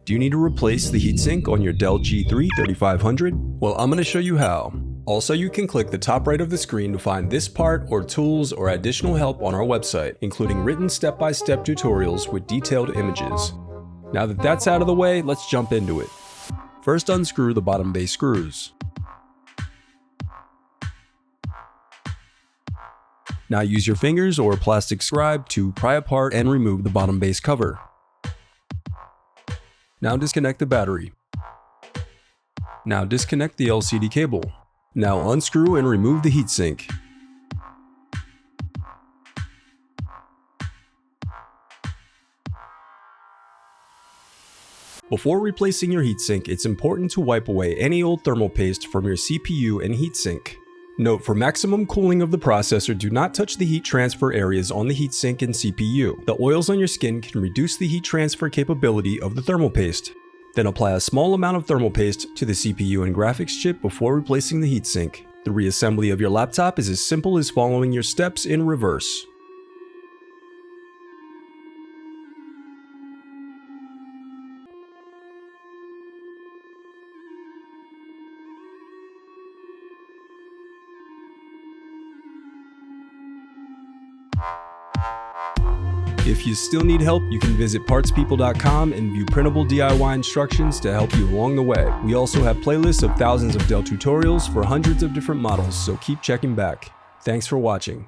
Do you need to replace the heatsink on your Dell G3 3500? Well, I'm going to show you how. Also, you can click the top right of the screen to find this part or tools or additional help on our website, including written step-by-step tutorials with detailed images. Now that that's out of the way, let's jump into it. First, unscrew the bottom base screws. Now use your fingers or a plastic scribe to pry apart and remove the bottom base cover. Now disconnect the battery. Now disconnect the LCD cable. Now unscrew and remove the heatsink. Before replacing your heatsink, it's important to wipe away any old thermal paste from your CPU and heatsink. Note, for maximum cooling of the processor, do not touch the heat transfer areas on the heatsink and CPU. The oils on your skin can reduce the heat transfer capability of the thermal paste. Then apply a small amount of thermal paste to the CPU and graphics chip before replacing the heatsink. The reassembly of your laptop is as simple as following your steps in reverse. If you still need help, you can visit partspeople.com and view printable DIY instructions to help you along the way. We also have playlists of thousands of Dell tutorials for hundreds of different models, so keep checking back. Thanks for watching.